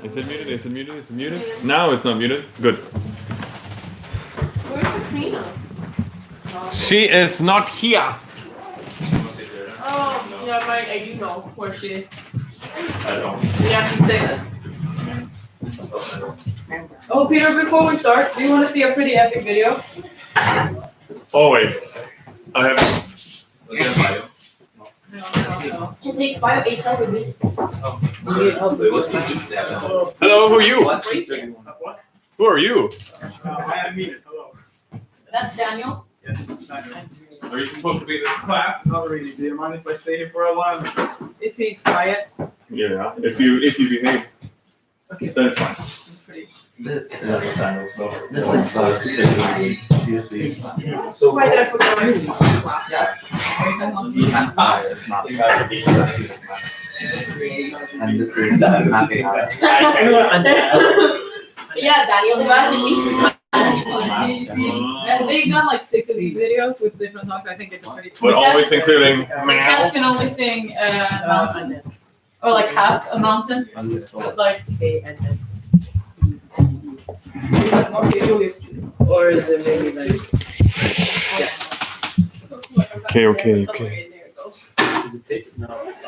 Is it muted? Is it muted? Is it muted? Now it's not muted. Good. Where's Katrina? She is not here. Oh, yeah, right. I do know where she is. I don't. Yeah, she says. Oh, Peter, before we start, do you want to see a pretty epic video? Always. I have. No. It takes bio 8 with me. Hello, who are you? Who are you? I am muted. Hello. That's Daniel. Yes. Daniel. Are you supposed to be in this class? Not really. Do you mind if I stay here for a while? If he's quiet. Yeah. If you behave, then it's fine. This is So why did I forget my it's not and this is mapping out. Yeah, Daniel divided me. And they've done like 6 of these videos with different songs. I think it's pretty cool. But always including Cat meow. can only sing mountain. Or like half a mountain. But like Or is it maybe like Okay. There it goes. Is it thick? No, it's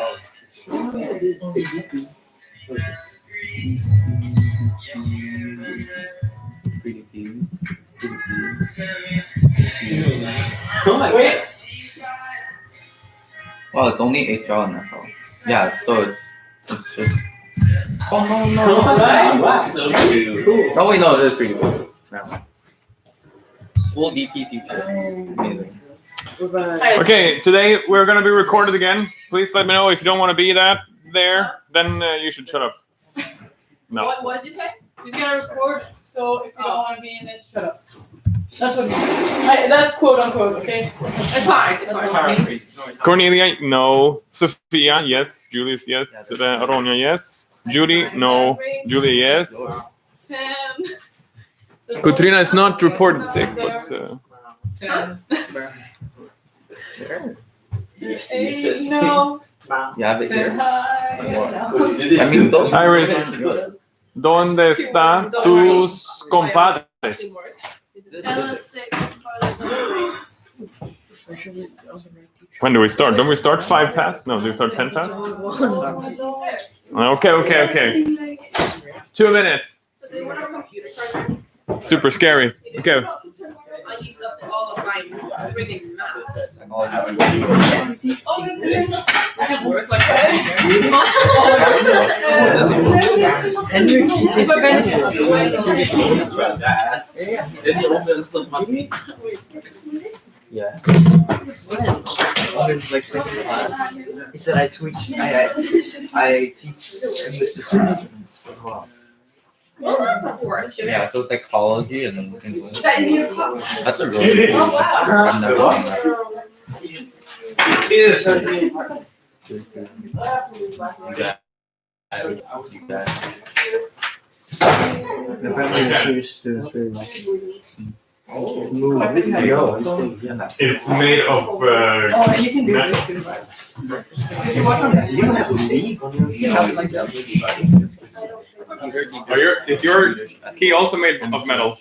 pretty cute. Wait. Well, it's only 8 draw in that song. Yeah, so it's just. Oh no! Right. So cute. Oh wait, no, it is pretty cool. No. Full DP feature. Amazing. Okay, today we're gonna be recorded again. Please let me know if you don't want to be there. Then you should shut up. No. What did you say? He's gonna record, so if you don't want to be in it, shut up. That's what he said. That's quote unquote, okay? It's fine. It's fine. Cornelia, no. Sophia, yes. Julius, yes. Ronja, yes. Judy, no. Julia, yes. Tim. Katrina is not reported sick, but Tim. Yes. No. You have it Tim, here. hi. I mean, those Iris. ¿Dónde están tus compadres? When do we start? Don't we start 5 past? No, do we start 10 past? Okay. 2 minutes. Super scary. Okay. I used up all of my friggin' math. Does it work like that? Yeah. Always like second class. He said I teach English to students as well. Well, that's unfortunate. Yeah, so it's psychology and English. That's a really Oh, cool. wow. I've never done that. It's made of. Oh, you can do this too, right? If you watch on Is your key also made of metal?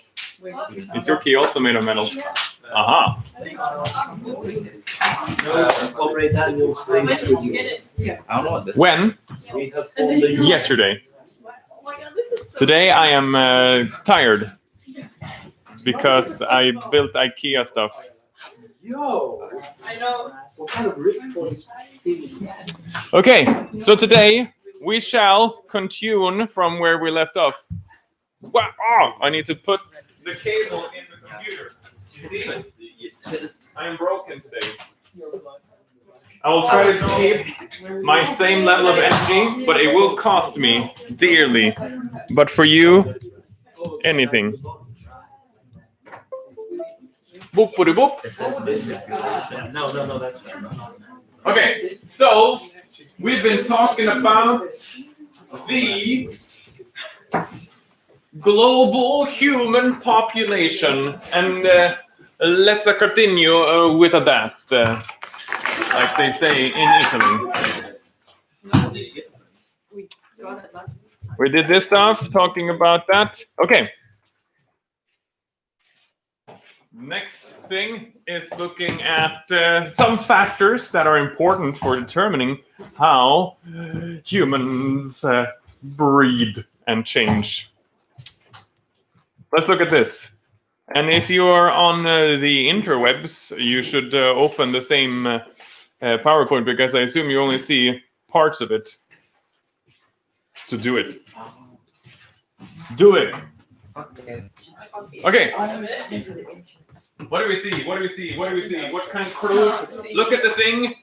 Is your key also made of metal? Aha. Incorporate that and you'll When did you get it? I don't know what this When? We have all the Yesterday. Oh my god, this is so Today I am tired because I built IKEA stuff. Yo! I know. What kind of rich boys is that? Okay, so today we shall continue from where we left off. Wow! Oh, I need to put the cable in the computer. You see? I am broken today. I will try to keep my same level of energy, but it will cost me dearly. But for you, anything. Boop, boop, boop. It says manipulation. No, that's fine. Okay, so we've been talking about the global human population, and let's continue with that, like they say in Italy. We got it last We did this stuff, talking about that. Okay. Next thing is looking at some factors that are important for determining how humans breed and change. Let's look at this. And if you are on the interwebs, you should open the same PowerPoint, because I assume you only see parts of it. So do it. Do it. Okay. Okay. What do we see? What do we see? What do we see? What kind of crew? Look at the thing.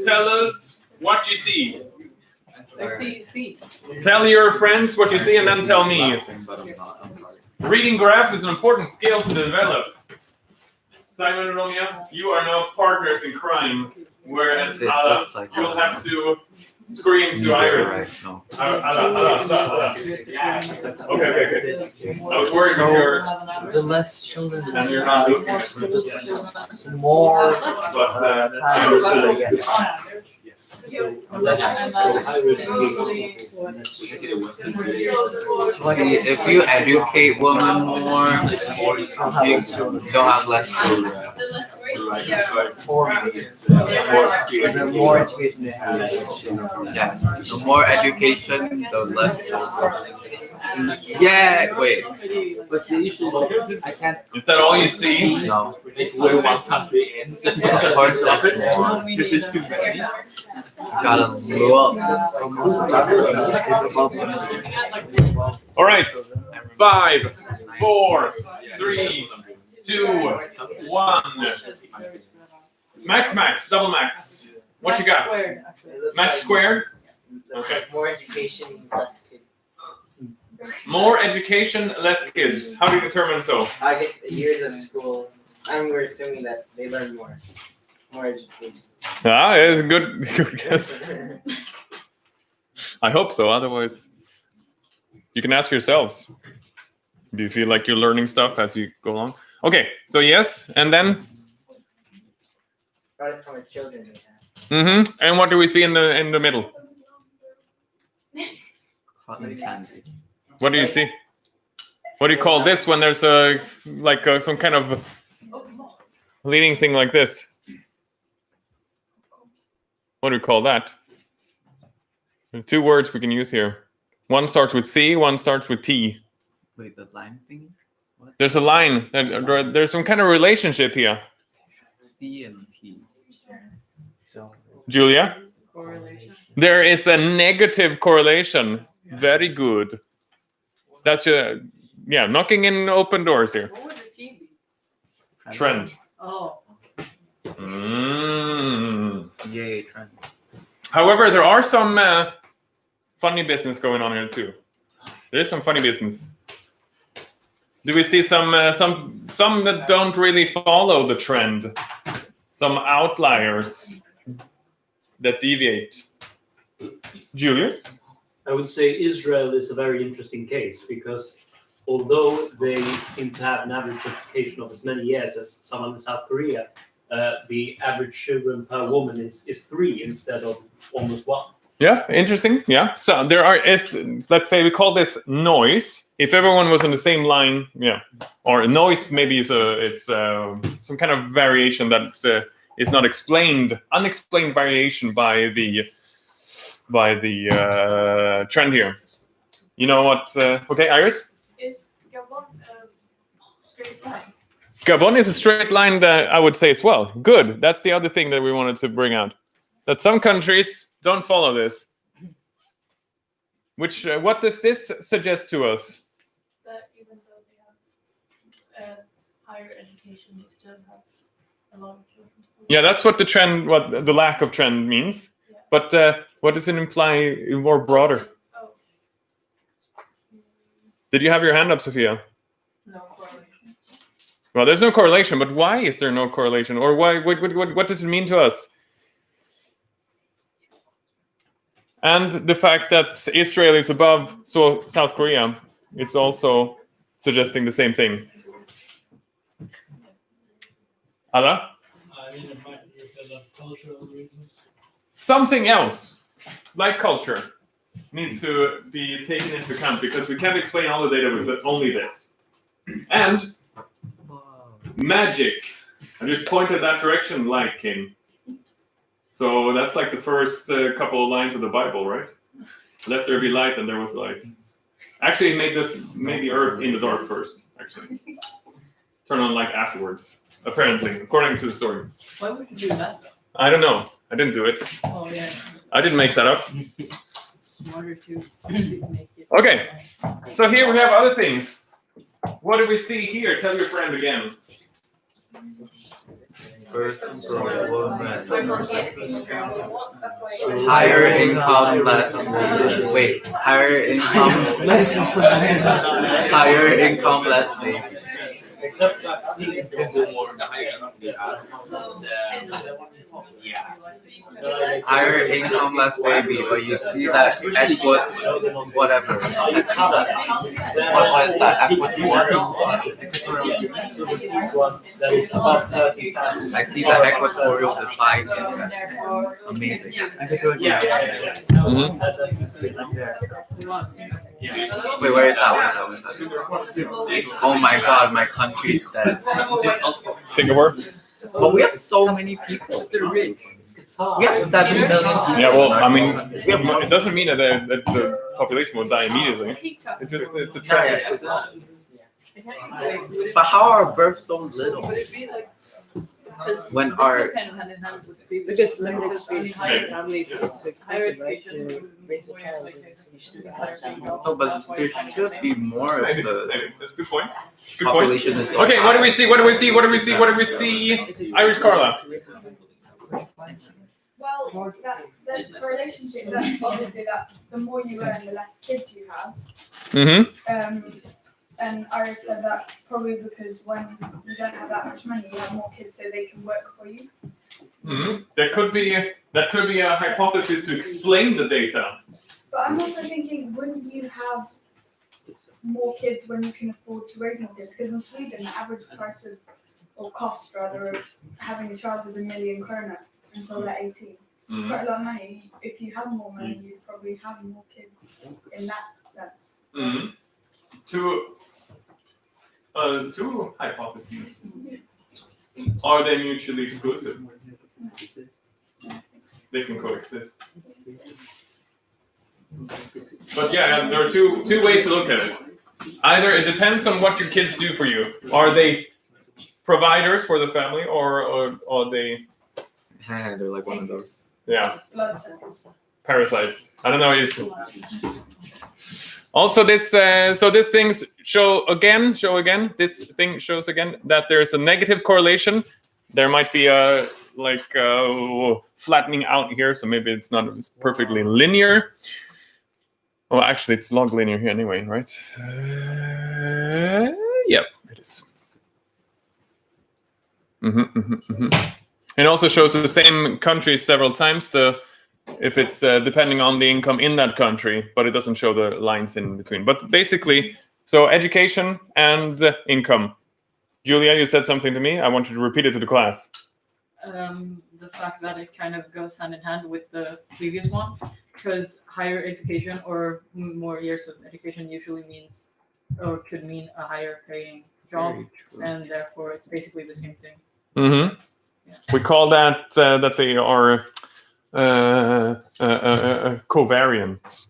Tell us what you see. See. Tell your friends what you see, and then tell me. Reading graphs is an important skill to develop. Simon and Romeo, you are now partners in crime, whereas This Ala, looks like you'll have to scream to Iris. Right, no. Ala. Okay. I was worried So- if you're, The less children, and you're not looking. the more But time will they get. Like, if you educate women more, they'll have less children. The more education they have, yes. The more education, the less children. Yeah, wait. But the issue is I can't. is that all you see? No. Where one country ends. Of course, that's more. This is too many. Gotta blow up. All right. 5, 4, 3, 2, 1. Max, double max. What you got? Max squared. Okay. More education, less kids. More education, less kids. How do you determine so? I guess the years of school, we're assuming that they learn more. More education. Ah, it's a good guess. I hope so. Otherwise, you can ask yourselves. Do you feel like you're learning stuff as you go along? Okay, so yes, and then. Probably how much children they have. And what do we see in the middle? Cotton candy. What do you see? What do you call this when there's some kind of leading thing like this? What do we call that? There are 2 words we can use here. One starts with C, one starts with T. Wait, the line thing? What? There's a line. There's some kind of relationship here. C and T. So. Julia? Correlation. There is a negative correlation. Very good. That's knocking in open doors here. What would the T be? Trend. Oh. Yay, trend. However, there are some funny business going on here too. There is some funny business. Do we see some that don't really follow the trend? Some outliers that deviate. Julius? I would say Israel is a very interesting case because although they seem to have an average education of as many years as someone in South Korea, the average children per woman is 3 instead of almost 1. Yeah, interesting. Yeah. So there let's say we call this noise. If everyone was on the same line, or noise maybe is some kind of variation that is not unexplained variation by the trend here. You know what? Okay, Iris? Is Gabon a straight line? Gabon is a straight line that I would say as well. Good. That's the other thing that we wanted to bring out. That some countries don't follow this. What does this suggest to us? That even though they have higher education, they still have a lot of children. Yeah, that's what the lack of trend means. Yeah. But what does it imply more broader? Oh. Did you have your hand up, Sophia? No correlation. Well, there's no correlation, but why is there no correlation? Or why? What does it mean to us? And the fact that Israel is above South Korea, it's also suggesting the same thing. Ala? I mean, it might be because of cultural reasons. Something else, like culture. needs to be taken into account because we can't explain all the data with only this. And magic. I just pointed that direction, light came. So that's like the first couple of lines of the Bible, right? Let there be light, and there was light. Actually, it made the earth in the dark first. Actually, turn on light afterwards. Apparently, according to the story. Why would you do that? I don't know. I didn't do it. Oh yeah, I didn't make that up. smarter to make it. Okay. So here we have other things. What do we see here? Tell your friend again. Birth from a woman. Higher income, less wait. Higher income, higher income, less wage. Higher income, less baby, but you see that Edward, whatever. What is that? Equatorial? I see the equatorial decline. Amazing. Wait, where is that? Oh my god, my country's dead. Singapore? But we have so many people. They're rich. We have 7 million people. Yeah, well, in our I mean, country. it doesn't mean that the population will die immediately. It's a trend. But how are births so little? Would it be like? When this our goes kind of hand in hand with previous Because ones, limited because, I mean, space higher for families, it's so higher expensive, right, education to would raise a more child. expectations. You should Higher have paying that. jobs, no, but that's why there it's kind of should the be same. more of Maybe, the that's a good point. Good point. population is so Okay, what do we high. see? What do we see? What do we see? What do we see? Irish Carla. Well, there's a correlation to that. Obviously, that the more you earn, the less kids you have. Mm-hmm. And Iris said that probably because when you don't have that much money, you have more kids, so they can work for you. Mm-hmm. That could be a hypothesis to explain the data. But I'm also thinking, wouldn't you have more kids when you can afford to raise more kids? Because in Sweden, the average price of, or cost rather, of having a child is 1 million krona until they're 18. It's Mm-hmm. quite a lot of money. If you had more money, you'd probably have more kids in that sense. Mm-hmm. Two hypotheses. Are they mutually exclusive? They can coexist. But yeah, there are two ways to look at it. Either it depends on what your kids do for you. Are they providers for the family, or are they? They're like one of those. Yeah, Blood cells. parasites. I don't know. Also, this so this things show again. This thing shows again that there's a negative correlation. There might be a flattening out here, so maybe it's not perfectly linear. Well, actually, it's log linear here anyway, right? Yep, it is. It also shows the same country several times. If it's depending on the income in that country, but it doesn't show the lines in between. But basically, so education and income. Julia, you said something to me. I want you to repeat it to the class. The fact that it kind of goes hand in hand with the previous one, because higher education or more years of education usually means, or could mean, a higher paying job, Very true. and therefore it's basically the same thing. Mm-hmm. Yeah. We call that that they are covariants.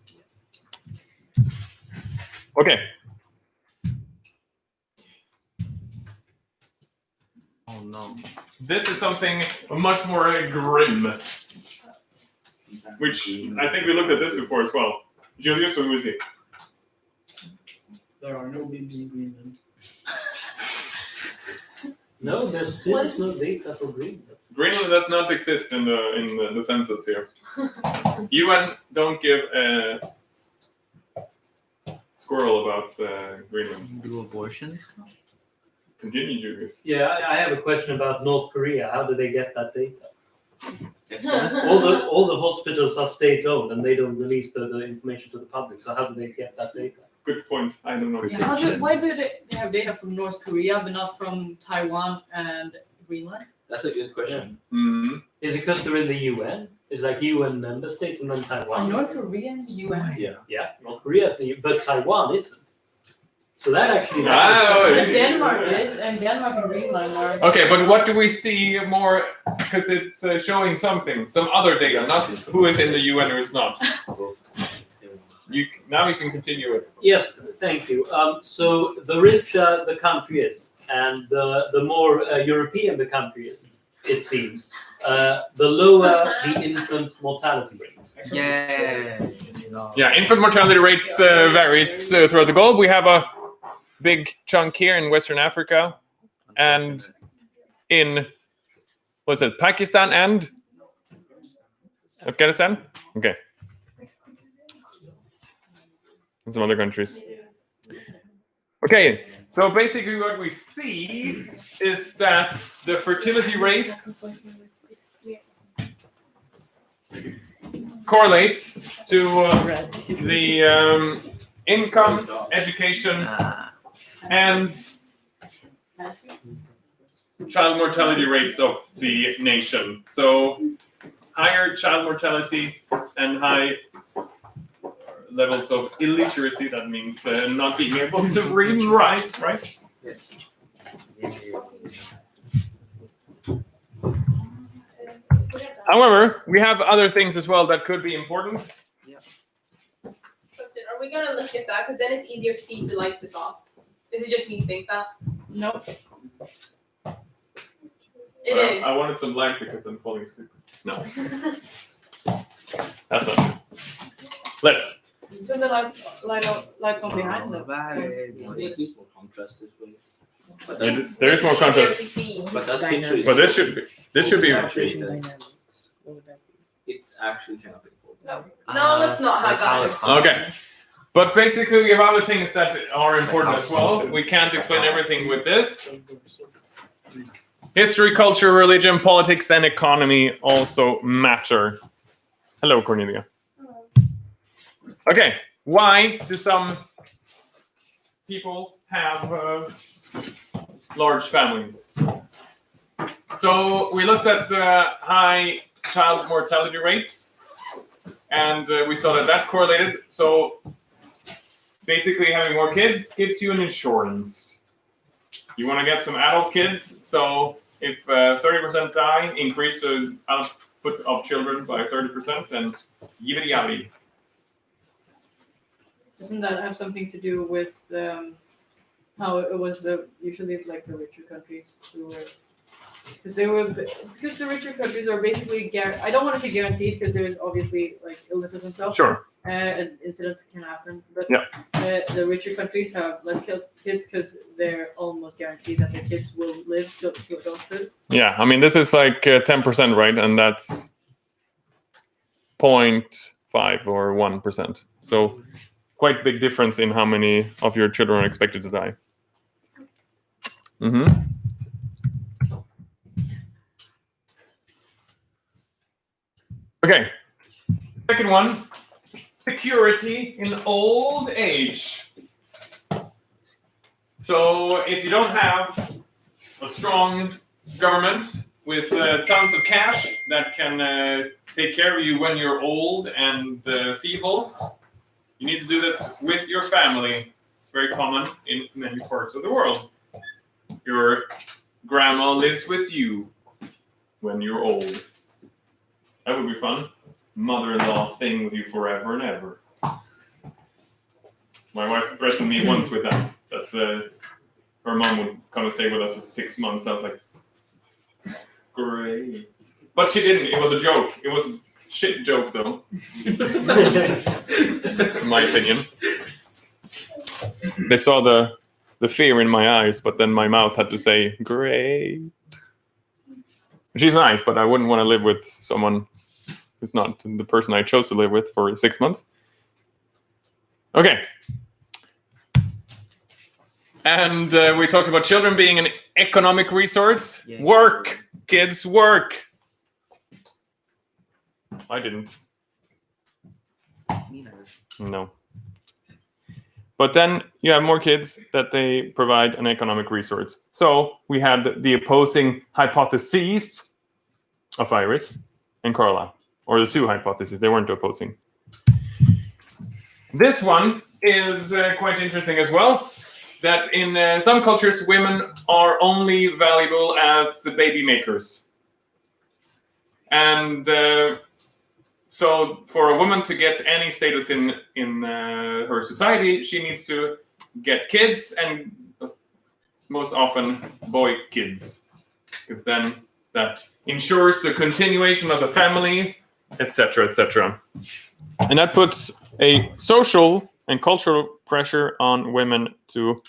Okay. Oh no. This is something much more grim, which I think we looked at this before as well. Julius, what was it? There are no babies in Greenland. No, there still is no data for Greenland. Greenland does not exist in the census here. UN don't give a squirrel about Greenland. Do abortion? Continue, Julius. Yeah, I have a question about North Korea. How do they get that data? Excellent. All the hospitals are state-owned and they don't release the information to the public. So how do they get that data? Good point. I don't know. Yeah, why do they have data from North Korea but not from Taiwan and Greenland? That's a good question. Mhm. Is it because they're in the UN? Is like UN member states and then Taiwan? North Korea and UN. Yeah, North Korea, but Taiwan isn't. So that actually. Wow. But Denmark is, and Denmark and Greenland are. Okay, but what do we see more? Because it's showing something, some other data, not who is in the UN or is not. Now we can continue it. Yes, thank you. So the richer the country is, and the more European the country is, it seems, the lower the infant mortality rate. Yeah. Yeah, infant mortality rates varies throughout the globe. We have a big chunk here in Western Africa, and in what's it, Pakistan and Afghanistan? Okay. And some other countries. Okay, so basically what we see is that the fertility rates correlates to the income, education, and child mortality rates of the nation. So higher child mortality and high levels of illiteracy, that means not being able to read and write, right? Yes. However, we have other things as well that could be important. Justin, are we gonna look at that? Because then it's easier to see if the lights is off. Is it just me who thinks that? Nope. It is. I wanted some light because I'm falling asleep. No, that's not it. Let's. Turn the lights on behind them. At least more contrast this way. But There that, there is more It's easier contrast, to see. but that picture is. but this should be. It's actually kind of painful. No, that's not how it goes. Okay. But basically, we have other things that are important as well. We can't explain everything with this. History, culture, religion, politics, and economy also matter. Hello, Cornelia. Okay, why do some people have large families? So we looked at high child mortality rates, and we saw that correlated. So basically, having more kids gives you an insurance. You want to get some adult kids, so if 30% die, increase the output of children by 30%, and yibbity yabbity. Doesn't that have something to do with how it was usually like the richer countries who were, because the richer countries are basically I don't want to say guaranteed because there's obviously like illnesses and stuff. Sure. And incidents can happen, but Yeah. The richer countries have less kids because they're almost guaranteed that their kids will live to adulthood. Yeah, I mean, this is like 10%, right? And that's 0.5 or 1%. So quite big difference in how many of your children are expected to die. Mm-hmm. Okay. Second one, security in old age. So if you don't have a strong government with tons of cash that can take care of you when you're old and feeble, you need to do this with your family. It's very common in many parts of the world. Your grandma lives with you when you're old. That would be fun. Mother-in-law staying with you forever and ever. My wife threatened me once with that. That's her mom would come and stay with us for 6 months. I was like, great. But she didn't. It was a joke. It was a shit joke, though. In my opinion. They saw the fear in my eyes, but then my mouth had to say, great. She's nice, but I wouldn't want to live with someone who's not the person I chose to live with for 6 months. Okay. And we talked about children being an economic resource. Yes. Work, kids, work. I didn't. Me neither. No. But then you have more kids that they provide an economic resource. So we had the opposing hypotheses of Iris and Carla, or the two hypotheses. They weren't opposing. This one is quite interesting as well. That in some cultures, women are only valuable as baby makers. And so for a woman to get any status in her society, she needs to get kids, and most often boy kids, because then that ensures the continuation of the family, etc., etc. And that puts a social and cultural pressure on women to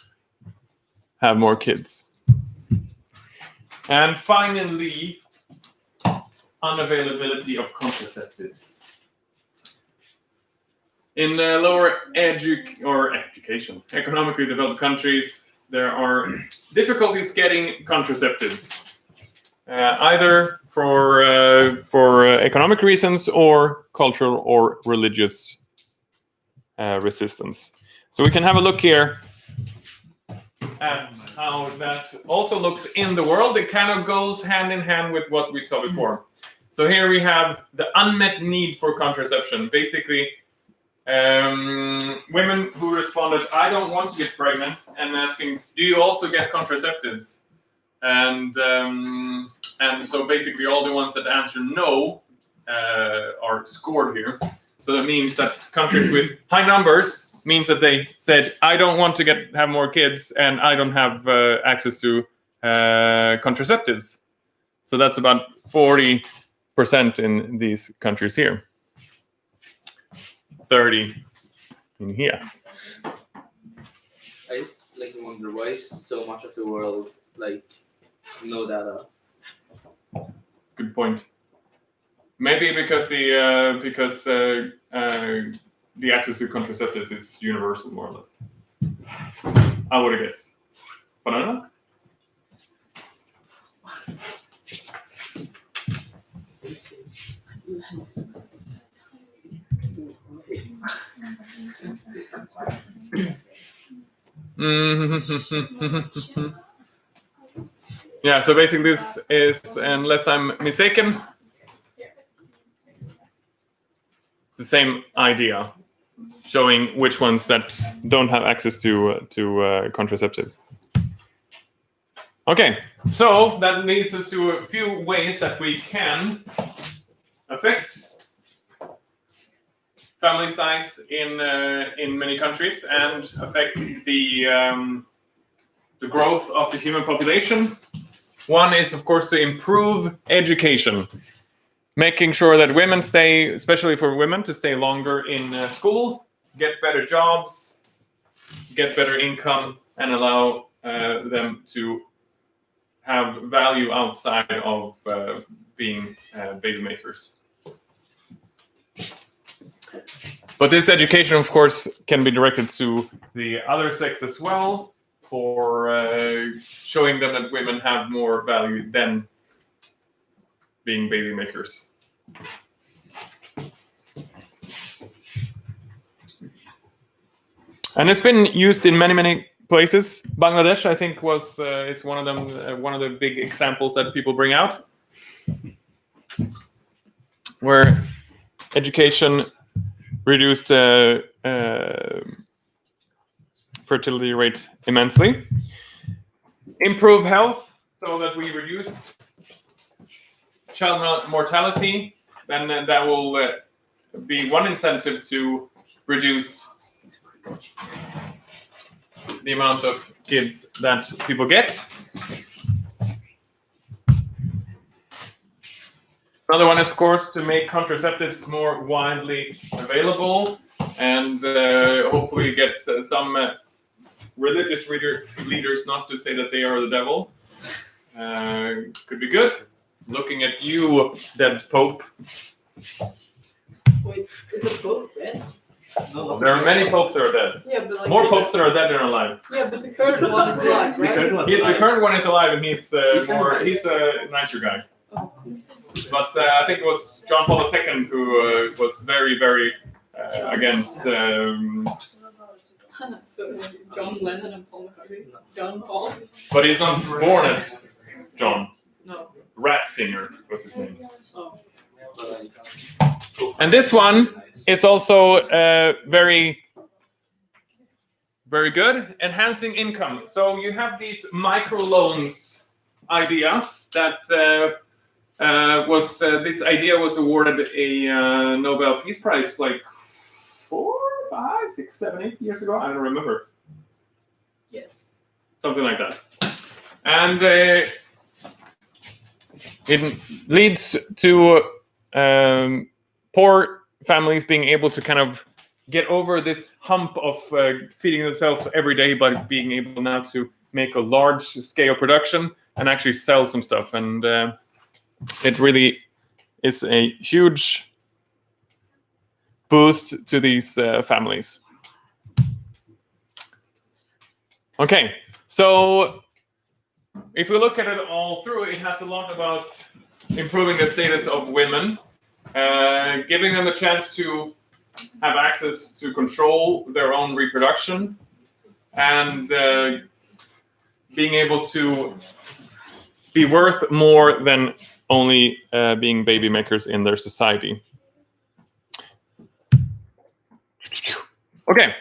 have more kids. And finally, unavailability of contraceptives. In lower education, economically developed countries, there are difficulties getting contraceptives, either for economic reasons or cultural or religious resistance. So we can have a look here at how that also looks in the world. It kind of goes hand in hand with what we saw before. So here we have the unmet need for contraception. Basically, women who responded, I don't want to get pregnant, and asking, do you also get contraceptives? And so basically all the ones that answer no are scored here. So that means that countries with high numbers means that they said, I don't want to have more kids, and I don't have access to contraceptives. So that's about 40% in these countries here. 30 in here. I just wonder why so much of the world no data. Good point. Maybe because the access to contraceptives is universal, more or less. I would guess, but I don't know. Yeah, so basically this is, unless I'm mistaken, it's the same idea, showing which ones that don't have access to contraceptives. Okay, so that leads us to a few ways that we can affect family size in many countries and affect the growth of the human population. One is, of course, to improve education, making sure that women stay, especially for women, to stay longer in school, get better jobs, get better income, and allow them to have value outside of being baby makers. But this education, of course, can be directed to the other sex as well, for showing them that women have more value than being baby makers. And it's been used in many, many places. Bangladesh, I think, is one of them. One of the big examples that people bring out, where education reduced fertility rate immensely. Improve health so that we reduce child mortality. Then that will be one incentive to reduce the amount of kids that people get. Another one, of course, to make contraceptives more widely available, and hopefully get some religious leaders not to say that they are the devil. Could be good. Looking at you, dead Pope. Wait, is the Pope dead? No, There are many popes that are dead. Yeah, but More popes that are dead than alive. Yeah, but the current one is alive, right? The current one is alive, and he's a nicer guy. Oh. But I think it was John Paul II who was very, very against So John Lennon and Paul McCartney. John Paul. But he's not born as John. No. Ratzinger was his name. Oh. And this one is also very, very good, enhancing income. So you have these microloans idea that this idea was awarded a Nobel Peace Prize like 4, 5, 6, 7, 8 years ago. I don't remember. Yes. Something like that. And it leads to poor families being able to kind of get over this hump of feeding themselves every day, but being able now to make a large scale production and actually sell some stuff. And it really is a huge boost to these families. Okay, so if we look at it all through, it has a lot about improving the status of women, giving them a chance to have access to control their own reproduction, and being able to be worth more than only being baby makers in their society. Okay.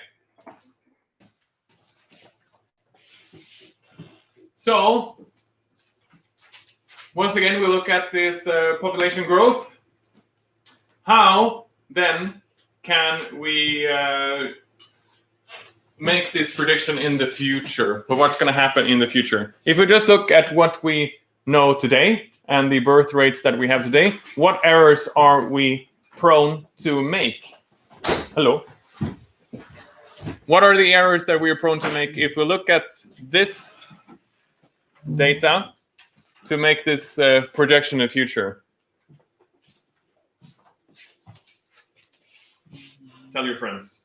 So, once again, we look at this population growth. How, then, can we make this prediction in the future? But what's going to happen in the future? If we just look at what we know today and the birth rates that we have today, what errors are we prone to make? Hello. What are the errors that we are prone to make if we look at this data to make this projection in the future? Tell your friends.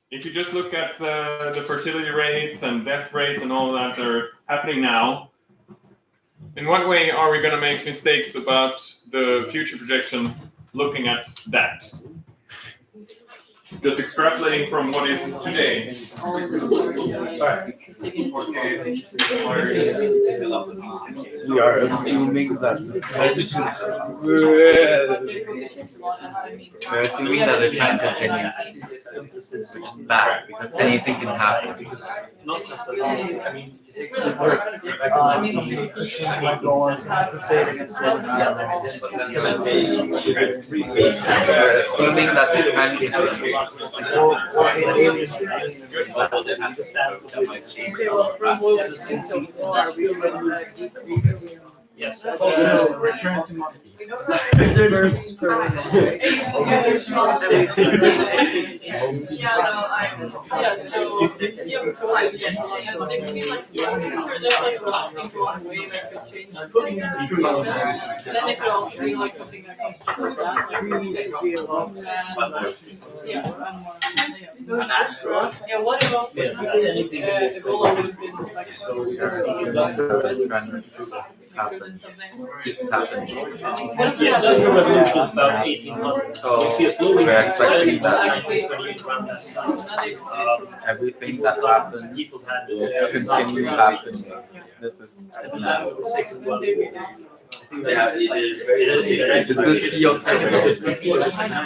If you just look at the fertility rates and death rates and all that are happening now, in what way are we going to make mistakes about the future projection looking at that? Just extrapolating from what is today. We are assuming that the trend continues, which is bad because anything can happen. Assuming that the trend continues. Okay, well, from what we've seen so far, we already Yes. Return to monkey. What about Ebola would have been like This is happening. Yes, Industrial Revolution is about 1800. So We see a slowly we're expecting that that everything that happens people had will continue happening. This is now. Is this your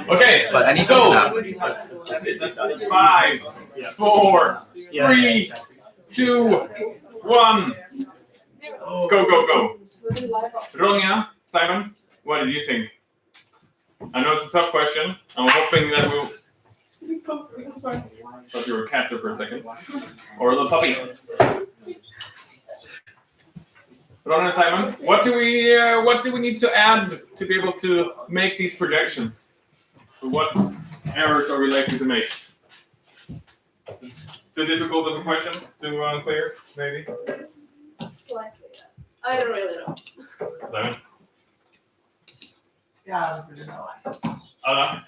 Okay, But anything so can happen. 5, 4, 3, 2, 1. Go, go, go. Ronja, Simon, what did you think? I know it's a tough question. I'm hoping that we'll... I'm sorry. Thought you were a cat there for a second. Or a little puppy. Ron and Simon, what do we need to add to be able to make these projections? What errors are we likely to make? Too difficult of a question? Too unclear, maybe? Slightly. I don't really know. Simon? Yeah, Alla?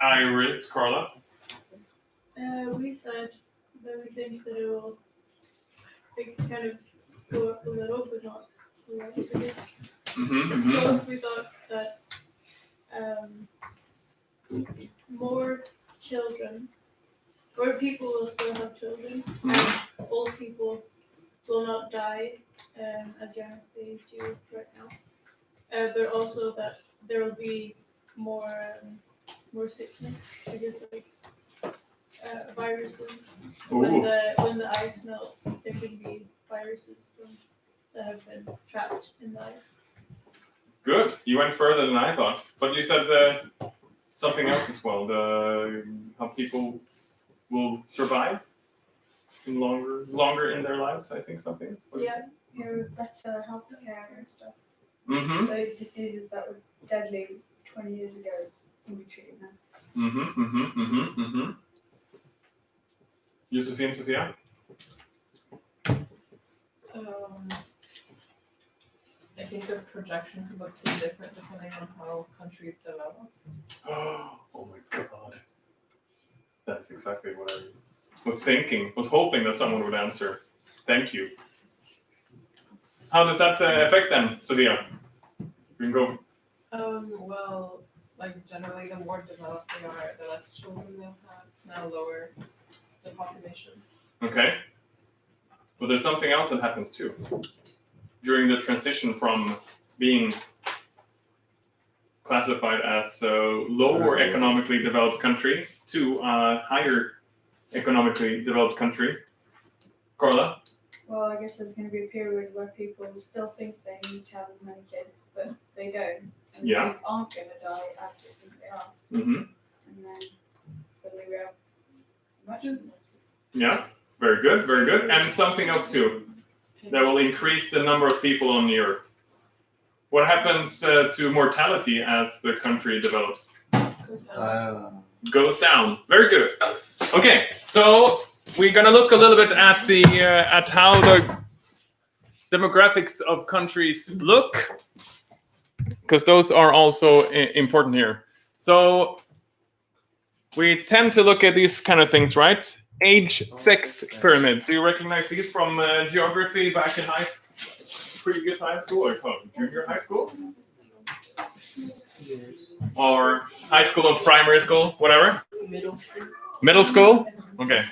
Iris, Carla? We said that we think that it will kind of go up a little, but not right. Mm-hmm. We thought that more children, or people will still have children, Mhm. and old people will not die as young as they do right now. But also that there will be more sickness, I guess, like viruses. Ooh. When the ice melts, there could be viruses that have been trapped in the ice. Good. You went further than I thought. But you said something else as well. How people will survive longer in their lives. I think something. What Yeah. Better healthcare and stuff. Mm-hmm. So diseases that were deadly 20 years ago can be treated now. Mm-hmm. Mm-hmm. Mm-hmm. Mm-hmm. Josephine, Sophia. I think the projection would be different depending on how countries develop. Oh my god. That's exactly what I was hoping that someone would answer. Thank you. How does that affect them, Sophia? You can go. Well, like generally, the more developed they are, the less children they'll have. Now lower the population. Okay. But there's something else that happens too. During the transition from being classified as a lower economically developed country to a higher economically developed country. Carla? Well, I guess there's going to be a period where people still think they need to have as many kids, but they don't. And Yeah. the kids aren't going to die as they think they are. Mm-hmm. And then suddenly we have much more. Yeah, very good, very good. And something else too, that will increase the number of people on the earth. What happens to mortality as the country develops? Goes down. Very good. Okay, so we're gonna look a little bit at the at how the demographics of countries look, because those are also important here. So we tend to look at these kind of things, right? Age, sex pyramids. Do you recognize these from geography back in previous high school, or junior high school? Or high school or primary school, whatever? Middle school? Okay.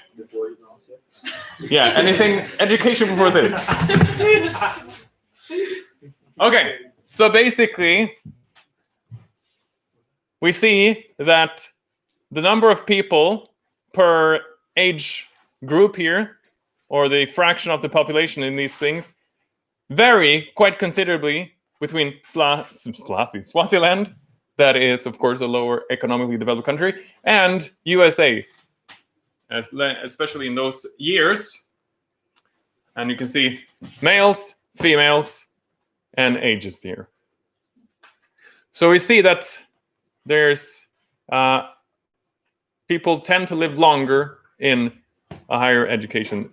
Yeah, anything, education before this. Okay, so basically, we see that the number of people per age group here, or the fraction of the population in these things, vary quite considerably between Swaziland, that is, of course, a lower economically developed country, and USA, especially in those years. And you can see males, females, and ages here. So we see that there's people tend to live longer in a higher education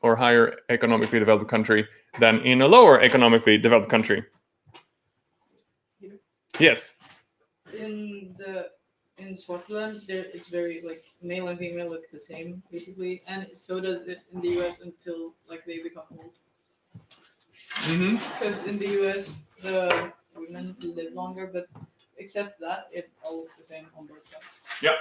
or higher economically developed country than in a lower economically developed country. Yes. In Swaziland, it's very like male and female look the same basically, and so does it in the US until like they become old. Mm-hmm. Because in the US, the women live longer, but except that, it all looks the same on both sides. Yep.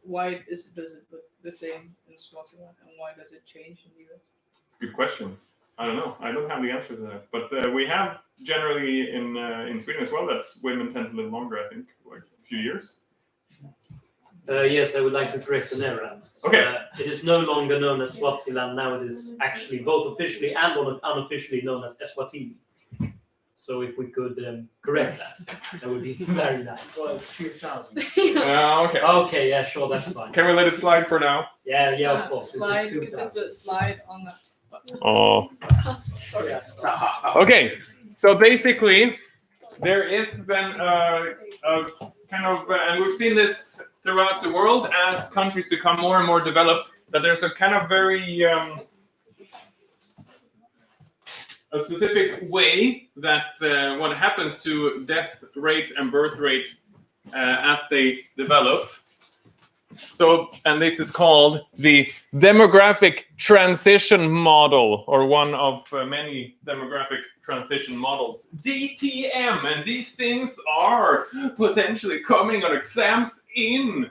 Why does it look the same in Swaziland, and why does it change in the US? It's a good question. I don't know. I don't have the answer to that. But we have generally in Sweden as well that women tend to live longer, I think, like a few years. Yes, I would like to correct an error. Okay. It is no longer known as Swaziland. Now it is actually both officially and unofficially known as Eswatini. So if we could correct that would be very nice. Well, it's 2000. Okay. Okay, yeah, sure, that's fine. Can we let it slide for now? Yeah, of course. Slide, because it's a slide on the. Oh. Sorry. Okay. So basically, there is then a kind of, and we've seen this throughout the world as countries become more and more developed, that there's a kind of very a specific way that what happens to death rate and birth rate as they develop. So, and this is called the demographic transition model, or one of many demographic transition models, DTM. And these things are potentially coming on exams in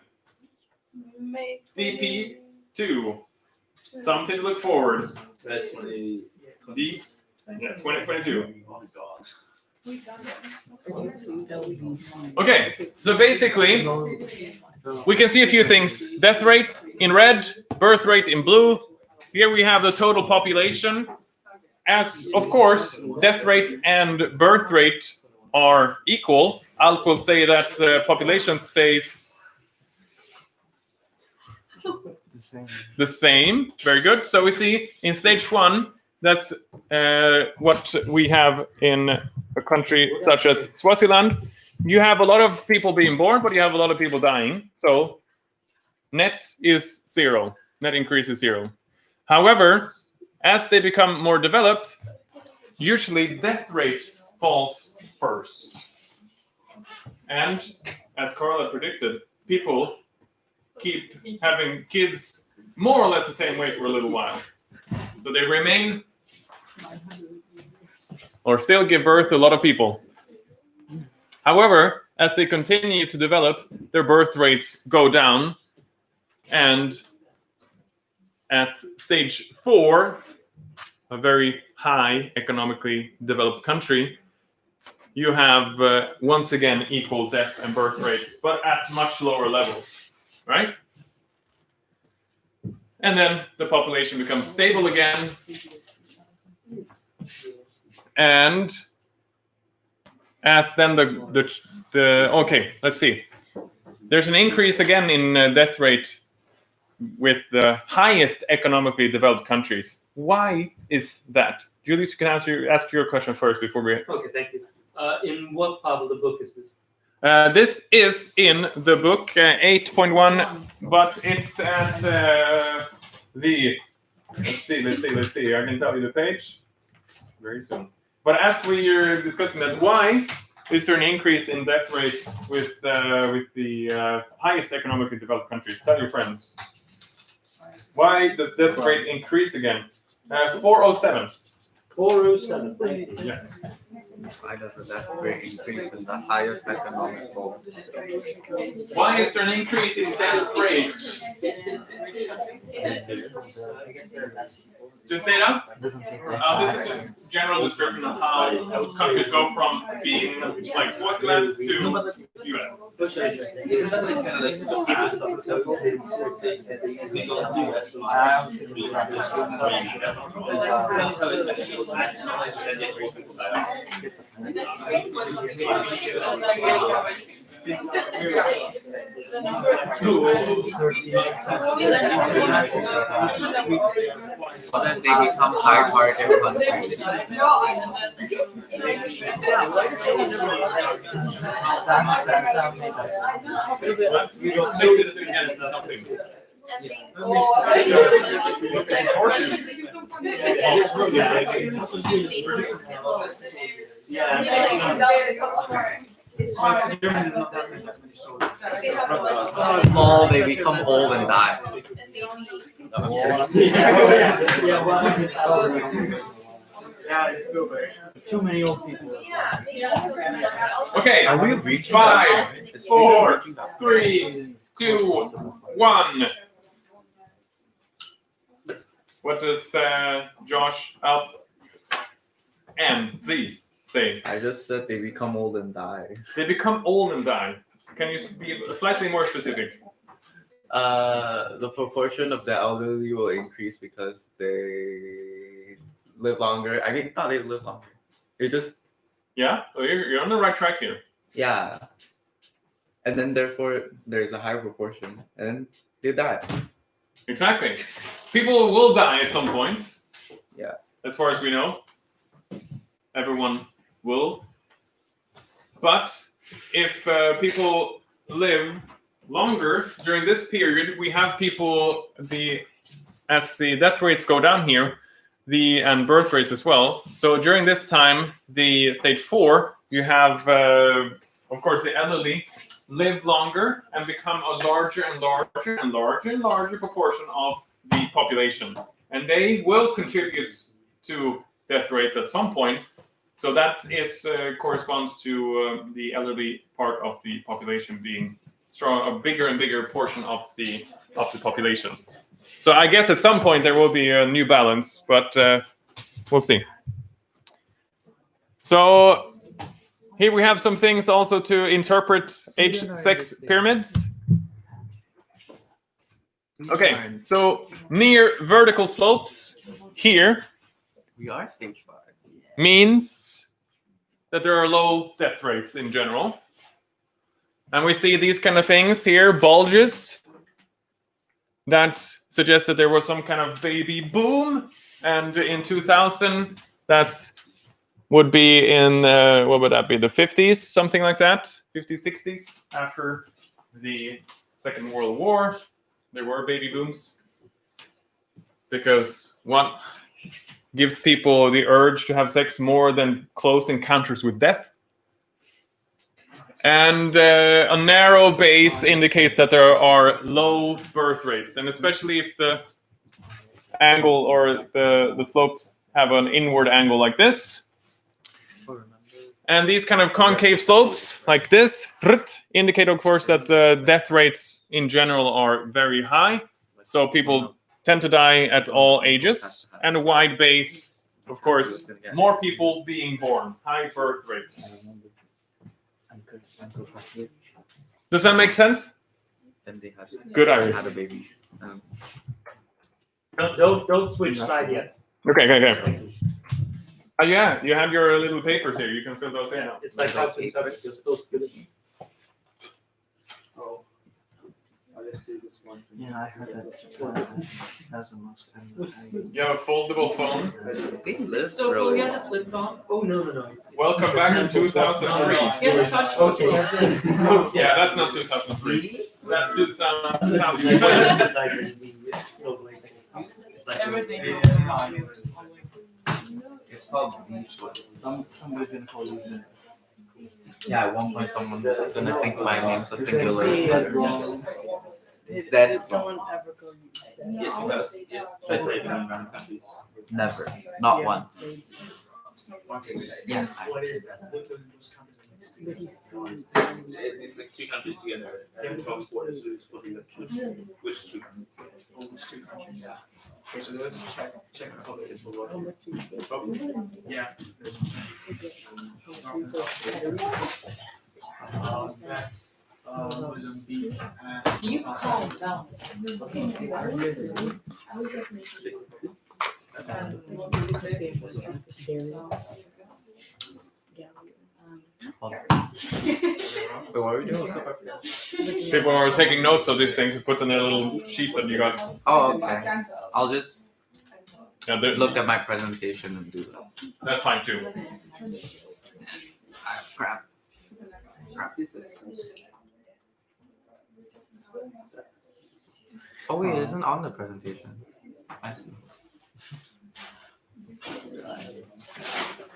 DP2. Something to look forward. D 2022. Okay, so basically, we can see a few things. Death rates in red, birth rate in blue. Here we have the total population. As, of course, death rate and birth rate are equal, Alf will say that population stays the same. Very good. So we see in stage 1, that's what we have in a country such as Swaziland. You have a lot of people being born, but you have a lot of people dying. So net is 0. Net increase is 0. However, as they become more developed, usually death rate falls first. And as Carla predicted, people keep having kids more or less the same way for a little while. So they remain or still give birth to a lot of people. However, as they continue to develop, their birth rates go down. And at stage 4, a very high economically developed country, you have once again equal death and birth rates, but at much lower levels, right? And then the population becomes stable again. And as then okay, let's see. There's an increase again in death rate with the highest economically developed countries. Why is that? Julius, you can ask your question first before we... Okay, thank you. In what part of the book is this? This is in the book 8.1, but it's at the... Let's see. I can tell you the page very soon. But as we are discussing that, why is there an increase in death rate with the highest economically developed countries? Tell your friends. Why does death rate increase again? 407. 407. Yeah. Why does the death rate increase in the highest economic goal? Why is there an increase in death rate? Just data? This is just general description of how countries go from being like Swaziland to US. But then they become high-market countries. Oh, they become old and die. Too many old people. Okay, 5, 4, 3, 2, 1. What does Josh, Alf, and Z say? I just said they become old and die. They become old and die. Can you be slightly more specific? The proportion of the elderly will increase because they live longer. I mean, not they live longer. They just... Yeah, you're on the right track here. Yeah. And then therefore, there's a higher proportion. And they die. Exactly. People will die at some point. Yeah. As far as we know. Everyone will. But if people live longer during this period, we have people, as the death rates go down here, and birth rates as well. So during this time, the stage 4, you have, of course, the elderly live longer and become a larger and larger and larger and larger proportion of the population. And they will contribute to death rates at some point. So that is corresponds to the elderly part of the population being strong, a bigger and bigger portion of the population. So I guess at some point there will be a new balance, but we'll see. So here we have some things also to interpret age-sex pyramids. Okay, so near vertical slopes here We are stage 5. means that there are low death rates in general. And we see these kind of things here, bulges, that suggest that there was some kind of baby boom. And in 2000, that's would be in, what would that be, the 50s, something like that, 50s, 60s, after the Second World War. There were baby booms. Because what gives people the urge to have sex more than close encounters with death? And a narrow base indicates that there are low birth rates, and especially if the angle or the slopes have an inward angle like this. And these kind of concave slopes like this indicate, of course, that death rates in general are very high. So people tend to die at all ages. And a wide base, of course, more people being born, high birth rates. Does that make sense? Then they had Good, Iris. had a baby. Don't switch slide yet. Okay. Yeah, you have your little papers here. You can fill those in. Yeah, it's like how to interpret your supposed to do. Oh. I'll just do this one. Yeah, I heard that. That's the most. You have a foldable phone. They live So cool. really He has a flip phone. Oh no. Welcome back to 2003. He has a touch phone. Okay. Yeah, that's not 2003. That's 2000. Everything. It's called Somebody's gonna call these in. yeah. At one point, someone's gonna think my name's a singular Say it letter. wrong. Zed. someone ever call you Yes, because yes, I played in random countries. Never. Not once. Yeah. What is that? But he's too. It's like 2 countries together. And from borders, so it's supposed to be like which 2 countries? Almost 2 countries. Yeah. Okay, so let's check a couple of yeah. That's Mozambique and You calm down. Wait, what are we doing? People are taking notes of these things and put in a little sheet that you got. Oh, okay. I'll just Yeah, look at my presentation and do that. that's fine too. Crap. Oh wait, it isn't on the presentation. I see.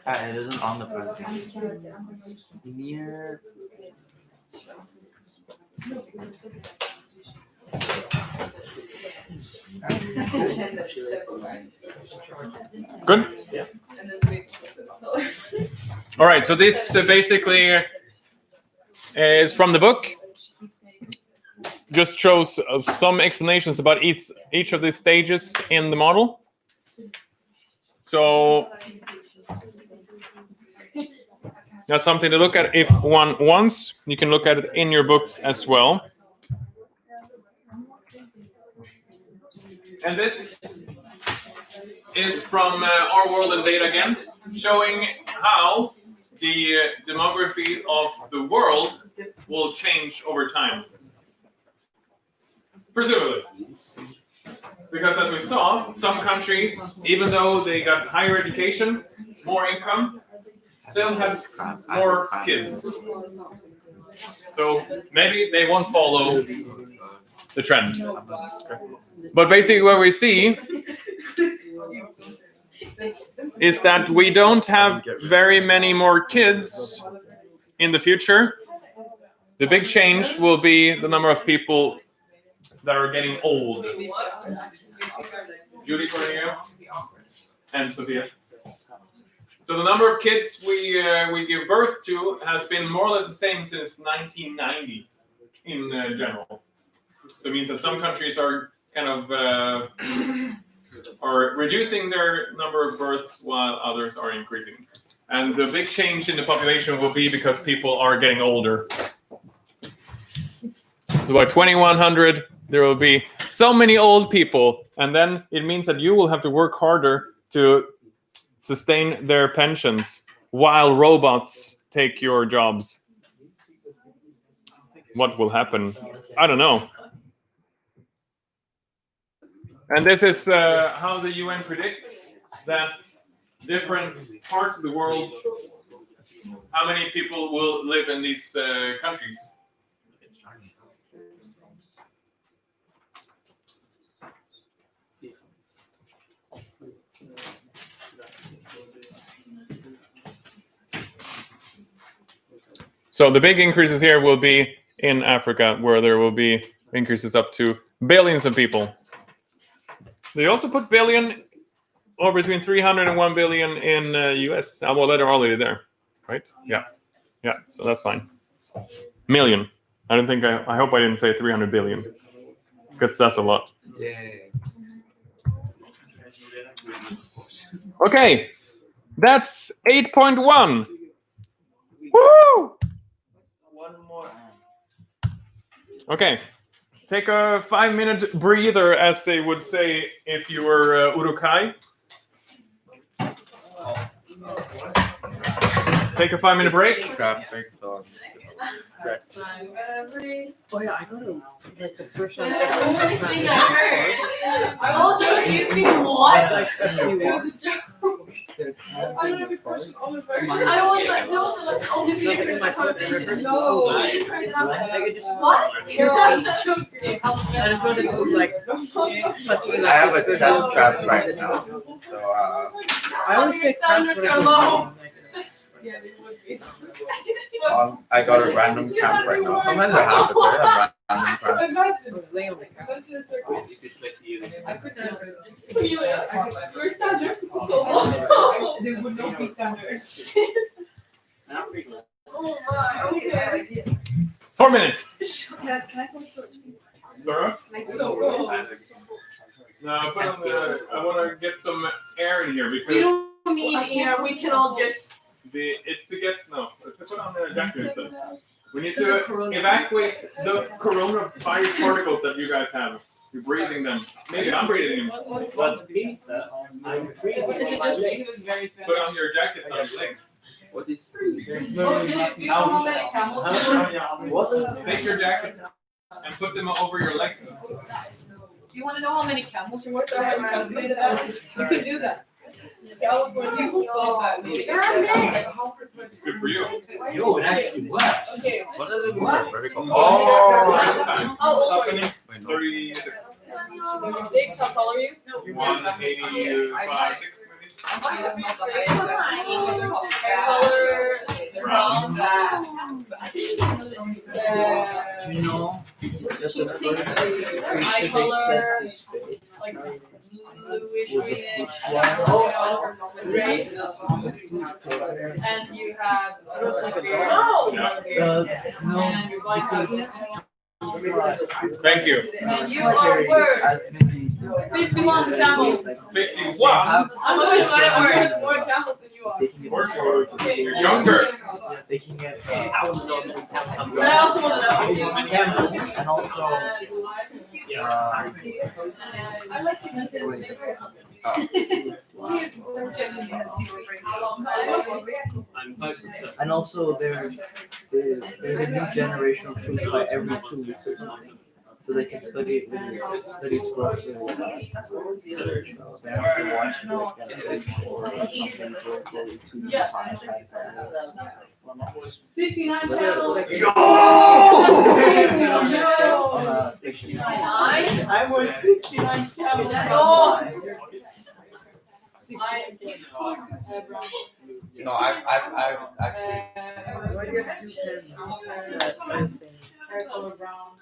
It isn't on the presentation. Near. Good? Yeah. All right, so this basically is from the book. Just shows some explanations about each of these stages in the model. So that's something to look at if one wants. You can look at it in your books as well. And this is from Our World and Data again, showing how the demography of the world will change over time. Presumably. Because as we saw, some countries, even though they got higher education, more income, still has more kids. So maybe they won't follow the trend. But basically what we see is that we don't have very many more kids in the future. The big change will be the number of people that are getting old. Judy, Cornelia, and Sophia. So the number of kids we give birth to has been more or less the same since 1990 in general. So it means that some countries are kind of are reducing their number of births while others are increasing. And the big change in the population will be because people are getting older. So by 2100, there will be so many old people, and then it means that you will have to work harder to sustain their pensions while robots take your jobs. What will happen? I don't know. And this is how the UN predicts that different parts of the world, how many people will live in these countries. So the big increases here will be in Africa, where there will be increases up to billions of people. They also put billion or between 300 and 1 billion in US. Well, they're already there, right? Yeah. So that's fine. Million. I don't think I hope I didn't say 300 billion, because that's a lot. Yay. Okay, that's 8.1. Woo! One more. Okay, take a 5-minute breather, as they would say if you were Urukai. Take a 5-minute break. Graphics on. Oh yeah, I got to like the first one. That's the only thing I heard. I was just excuse me, what? I was like, no, like, oh, you can hear the conversation. No, I just heard it. I was like, what? I just thought it was like. I have a test trap right now, so I always get Standards are low. Yeah, they would be. I got a random cramp right now. Sometimes I have it, but I have random cramp. I was laying on the couch. I could never just we're standards for so long. They would not be standards. Oh my, okay. 4 minutes. Can I go to Zara? So cool. No, put on the. I want to get some air in here We because don't need air, we can all just. it's to get no. To put on the jacket instead. We need to evacuate the coronavirus particles that you guys have. You're breathing them. Maybe I'm breathing them. But pizza, I'm freezing. Is it just me who's very sweaty? Put on your jackets on your legs. What is? Do you know how many camels? What? Take your jackets and put them over your legs. Do you want to know how many camels you're worth? You can do that. Good for you. Yo, it actually works. Okay. What are the vertical? Oh, Last time. How old are you? wait, no. 36. 36, how tall are you? 185, 6 maybe. You know, Eye color, like bluish greenish, gray, and you have a beard, and your body color. Thank you. And you are worth 51 camels. 51. I'm worth more camels than you are. Of course you're younger. They can get I also want to know. and also I like to and also there's a new generation of food by every 2 weeks or something. So they can study sports. So they have to watch or something for 2 weeks. 69 camels. I'm worth 69 camels. Oh. No, I've actually. Why do you have two pens? Hair color brown.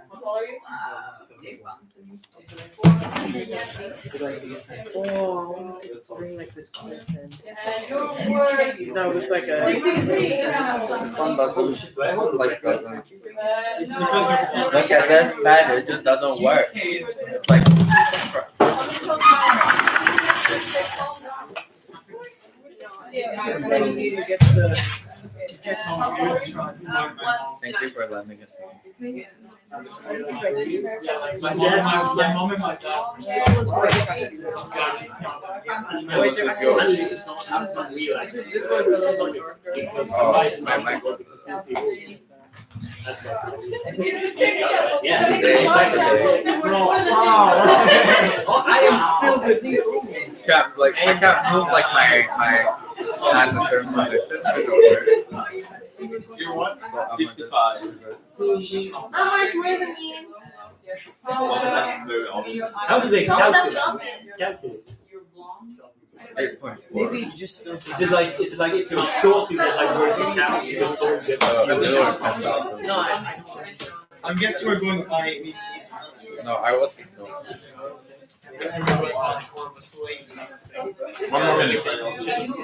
What color are you? Oh, bring like this color pen. And your word. No, it's like a. 63. This one doesn't. This one like doesn't. No. Look at this pen. It just doesn't work. It's like. Then you need to get the. Thank you for lending it. My mom and my dad. It was with yours. This was a little bit. Oh, my mic. Yeah. I am still with you. Can't like I can't move like my hands in certain positions. It's over. You're what? So I'm 55. How much more than me? How do they calculate? You're blonde. 8.4. Maybe just. Is it like if you're short, you get like working caps, you just don't get A little 10,000. No, I'm guessing we're going by. No, I wasn't. No. One more minute. You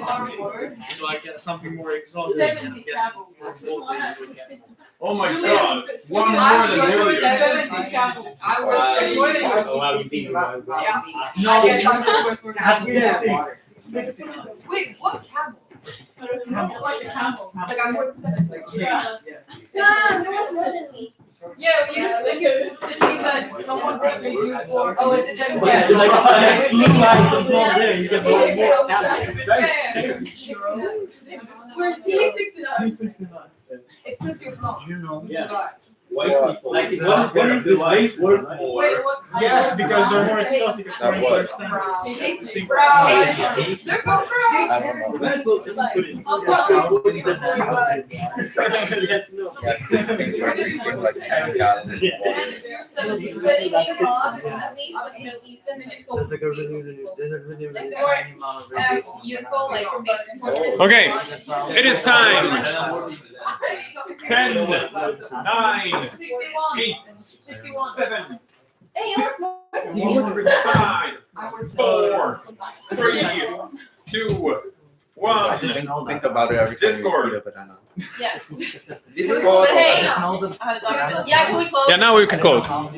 are word. So I get something more exotic. 70 Oh my god. One more than Julius. 70 camels. I was Right. more than you. Oh, how you beat me? Wait, what camel? Like a camel. Like I'm more than 70. Yeah. Yeah, no one's more than me. Yeah, we use like it means that someone can you for. Oh, it's a just. Yeah, it's like blue eyes and blonde hair, you get more It's more We're T69. 69. It's because you're blonde. you know. Yeah. White people. Like it's what is the race worth Wait, for? what color? Yes, because they're more exotic. That was. Brown. Hey, They're from brown. I don't know. I'll tell you. Yes, no. Yes, things are drinking like 10 gallons. But anything wrong, at least with Middle Eastern, they just go. There's like a really Like tiny amount of radiation. Beautiful, like your face. Okay, it is time. 10, 9, 61. 8, 61. 7, Hey, you were 5, 4, 3, 2, 1. Think about it every time Discord. you eat a banana. Yes. Discord. But hey, Yeah, can we close? Yeah, now we can close. Whoever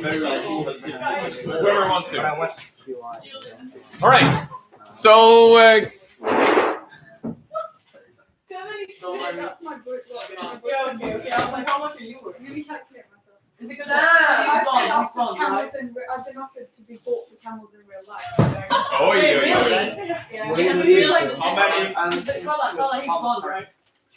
wants to. All right. So, 70. That's my birthday. Yeah, okay. I was like, how much are you worth? Really calculate myself. Is it because I've he's been blonde? He's offered blonde, right? camels and I've been offered to be bought for camels in real life. oh, Wait, yeah. really? Yeah. Wait, and he's like, How many- Color, he's blonde, right?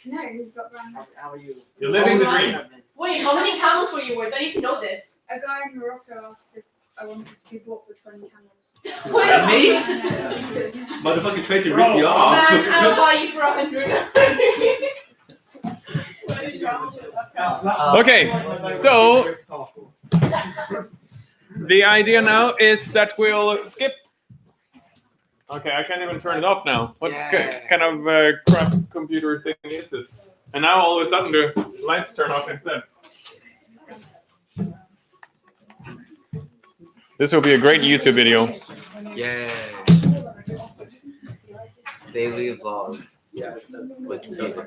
No, he's got brown hair. How are you? You're living the dream. Wait, how many camels were you worth? I need to know this. A guy in Morocco asked if I wanted to be bought for 20 camels. Wait, Motherfucker tried to rip you off. man, I'll buy you for 100. Okay, so the idea now is that we'll skip. Okay, I can't even turn it off now. What kind of crap computer thing is this? And now all of a sudden the lights turn off instead. This will be a great YouTube video. Yay. Daily vlog with Steven.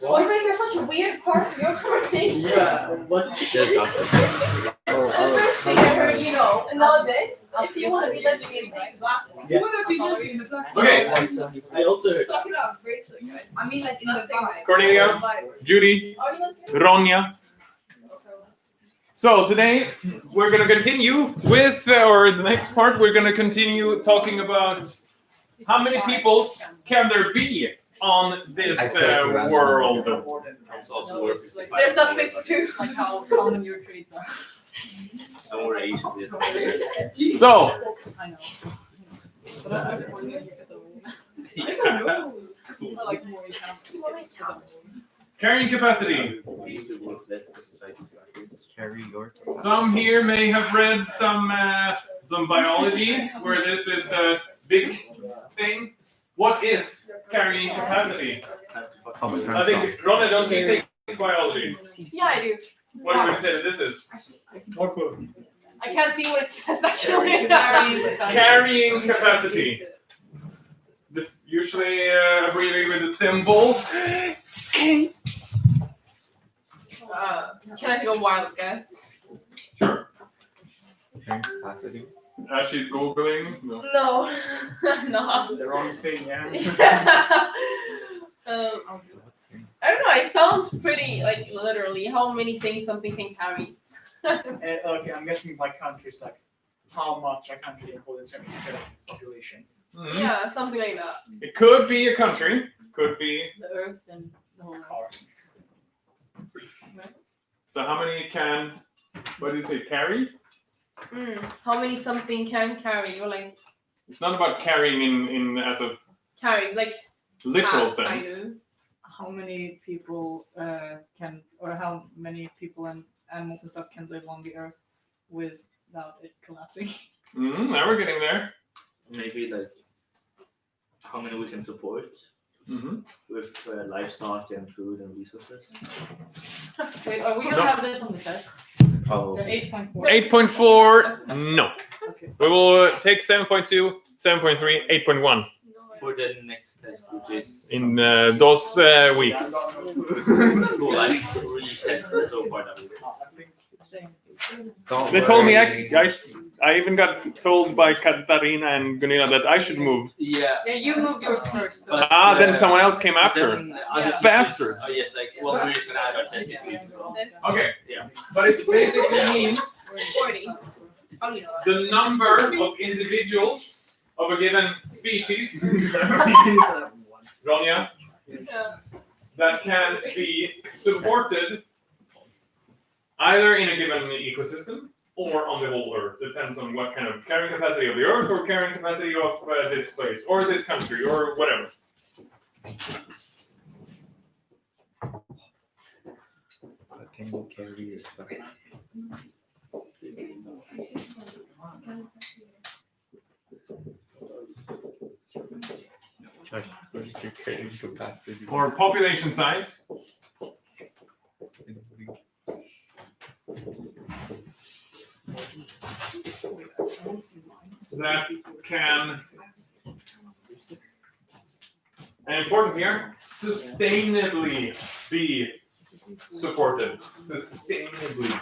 Why make there such a weird part of your conversation? Yeah, what? Just doctor. The first thing I heard, you know, and now this, if you want to be lesbian, take black one. Yeah. You want to be lesbian, the black one. Okay, I also heard. Suck it up, bracelet, guys. I mean, like, in the vibe. Cornelia, Judy, Are you lesbian? Ronya. So today we're going to continue with, or the next part, we're going to continue talking about how many peoples can there be on this world. No, it's like, There's no space for two. like how common your traits are. Don't worry, Asian. So, I know. But I don't know. I like more you have. Carrying capacity. Carry your. Some here may have read some biology where this is a big thing. What is carrying capacity? How much I think Ronna, don't you take biology? Yeah, I do. What are you gonna say that this is? What food? I can't see what it says actually. Carrying capacity. Usually abbreviated with a symbol. Can I take a wild guess? Sure. Carrying capacity. As she's googling. No. No, I'm not. The wrong thing, yeah. What's carrying? I don't know. It sounds pretty like literally how many things something can carry. Okay, I'm guessing by countries, like how much a country holds in terms of population. Mhm. Yeah, something like that. It could be a country. Could be. The earth and the whole Or So how many can? What do you say? Carry? How many something can carry or like It's not about carrying in as a carry like literal cats, I sense. do. how many people can, or how many people and animals and stuff can live on the earth without it collapsing? Now we're getting there. Maybe like how many we can support with livestock and food and resources. Wait, are we gonna No. have this on the test? Probably. 8.4. 8.4. No. Okay. We will take 7.2, 7.3, 8.1 For the next test, which is in those weeks. cool. I retested so far that week. I think Same. Don't They told me worry. I even got told by Katarina and Gunilla that I should move. Yeah. Yeah, you moved yours first. So. But, Then someone else came after. Then other Yeah. teachers- Bastard. Oh yes, like well, we're just gonna add our test this week. Okay. Yeah. But it basically means 40. Probably not. the number of individuals of a given species, Ronja, Yeah. that can be supported either in a given ecosystem or on the whole Earth. Depends on what kind of carrying capacity of the Earth or carrying capacity of this place or this country or whatever. But can you carry yourself? Josh, what is your carrying capacity? Or population size. That can, and important here, sustainably be supported. Sustainably.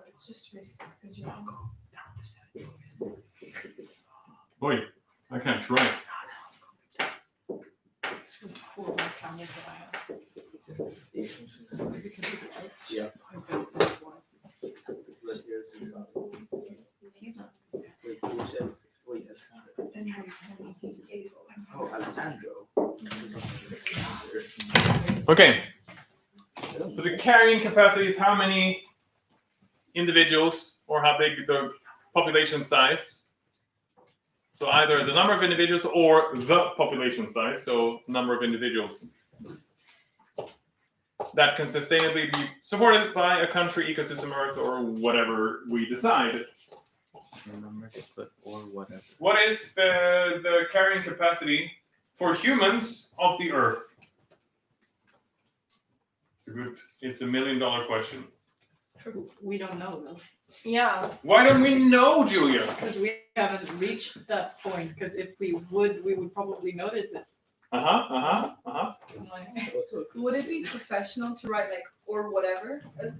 It's just risky because you're on. Boy, I can't write. It's really four more cameras that I have. Is it confusing, right? Yeah. I bet it's why. But here's his He's not. wait, who said? Wait, oh, Alessandro. Okay. So the carrying capacity is how many individuals or how big the population size. So either the number of individuals or the population size, so number of individuals that can sustainably be supported by a country, ecosystem, Earth, or whatever we decide. Remember to put or whatever. What is the carrying capacity for humans of the Earth? It's the $1 million question. True. We don't know though. Yeah. Why don't we know, Julia? Because we haven't reached that point. Because if we would probably notice it. Uh-huh. Like, Would it be professional to write like or whatever as